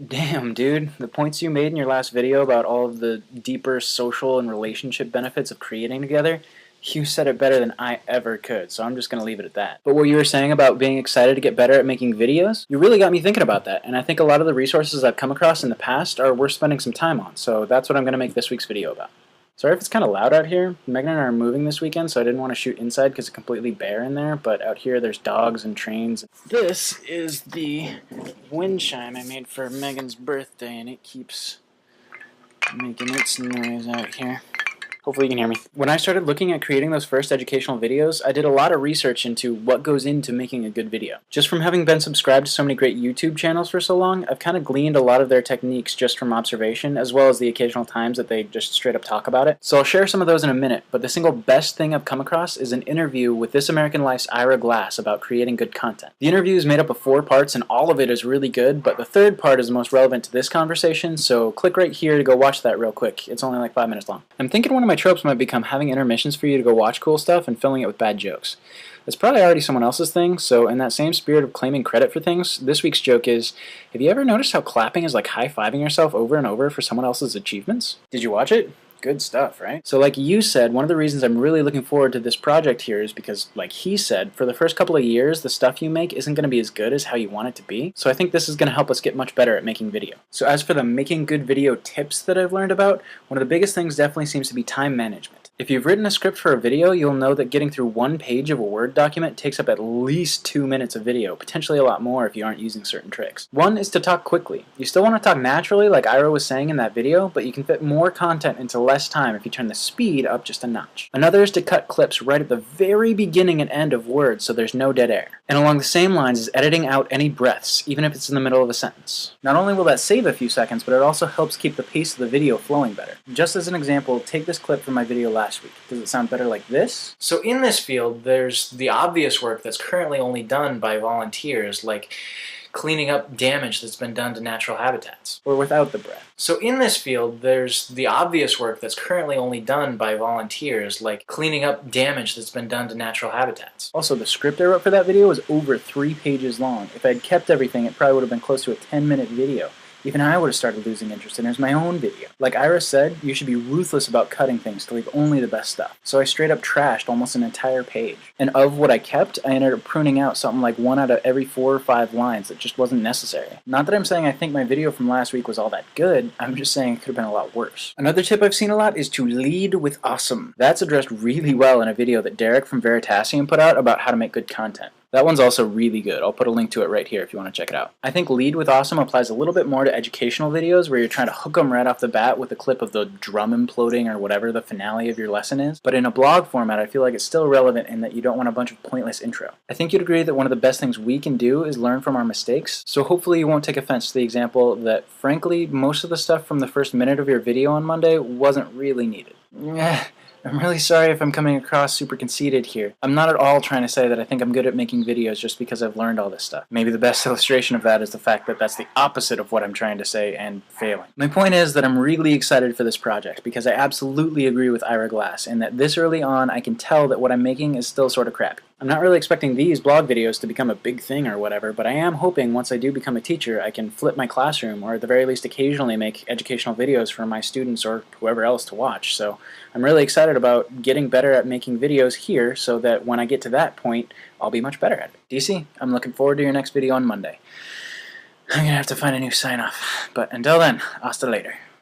Damn, dude. The points you made in your last video about all of the deeper social and relationship benefits of creating together, you said it better than I ever could, so I'm just going to leave it at that. But what you were saying about being excited to get better at making videos, you really got me thinking about that, and I think a lot of the resources I've come across in the past are worth spending some time on, so that's what I'm going to make this week's video about. Sorry if it's kind of loud out here. Megan and I are moving this weekend, so I didn't want to shoot inside because it's completely bare in there, but out here there's dogs and trains. This is the wind chime I made for Megan's birthday, and it keeps making its noise out here. Hopefully you can hear me. When I started looking at creating those first educational videos, I did a lot of research into what goes into making a good video. Just from having been subscribed to so many great YouTube channels for so long, I've kind of gleaned a lot of their techniques just from observation, as well as the occasional times that they just straight up talk about it. So I'll share some of those in a minute, but the single best thing I've come across is an interview with This American Life's Ira Glass about creating good content. The interview is made up of 4 parts, and all of it is really good, but the third part is the most relevant to this conversation, so click right here to go watch that real quick. It's only like 5 minutes long. I'm thinking one of my tropes might become having intermissions for you to go watch cool stuff and filling it with bad jokes. It's probably already someone else's thing, so in that same spirit of claiming credit for things, this week's joke is, have you ever noticed how clapping is like high-fiving yourself over and over for someone else's achievements? Did you watch it? Good stuff, right? So like you said, one of the reasons I'm really looking forward to this project here is because, like he said, for the first couple of years, the stuff you make isn't going to be as good as how you want it to be. So I think this is going to help us get much better at making video. So as for the making good video tips that I've learned about, one of the biggest things definitely seems to be time management. If you've written a script for a video, you'll know that getting through 1 page of a Word document takes up at least 2 minutes of video, potentially a lot more if you aren't using certain tricks. One is to talk quickly. You still want to talk naturally like Ira was saying in that video, but you can fit more content into less time if you turn the speed up just a notch. Another is to cut clips right at the very beginning and end of words so there's no dead air. And along the same lines is editing out any breaths, even if it's in the middle of a sentence. Not only will that save a few seconds, but it also helps keep the pace of the video flowing better. Just as an example, take this clip from my video last week. Does it sound better like this? So in this field, there's the obvious work that's currently only done by volunteers, like cleaning up damage that's been done to natural habitats, or without the breath. So in this field, there's the obvious work that's currently only done by volunteers, like cleaning up damage that's been done to natural habitats. Also, the script I wrote for that video was over 3 pages long. If I'd kept everything, it probably would have been close to a 10-minute video. Even I would have started losing interest, and there's my own video. Like Ira said, you should be ruthless about cutting things to leave only the best stuff. So I straight up trashed almost an entire page. And of what I kept, I ended up pruning out something like 1 out of every 4 or 5 lines that just wasn't necessary. Not that I'm saying I think my video from last week was all that good, I'm just saying it could have been a lot worse. Another tip I've seen a lot is to lead with awesome. That's addressed really well in a video that Derek from Veritasium put out about how to make good content. That one's also really good. I'll put a link to it right here if you want to check it out. I think lead with awesome applies a little bit more to educational videos where you're trying to hook them right off the bat with a clip of the drum imploding or whatever the finale of your lesson is. But in a blog format, I feel like it's still relevant in that you don't want a bunch of pointless intro. I think you'd agree that one of the best things we can do is learn from our mistakes. So hopefully you won't take offense to the example that, frankly, most of the stuff from the first minute of your video on Monday wasn't really needed. I'm really sorry if I'm coming across super conceited here. I'm not at all trying to say that I think I'm good at making videos just because I've learned all this stuff. Maybe the best illustration of that is the fact that that's the opposite of what I'm trying to say and failing. My point is that I'm really excited for this project because I absolutely agree with Ira Glass in that this early on I can tell that what I'm making is still sort of crappy. I'm not really expecting these blog videos to become a big thing or whatever, but I am hoping once I do become a teacher I can flip my classroom or at the very least occasionally make educational videos for my students or whoever else to watch. So I'm really excited about getting better at making videos here so that when I get to that point I'll be much better at it. DC, I'm looking forward to your next video on Monday. I'm gonna have to find a new sign-off, but until then, hasta later.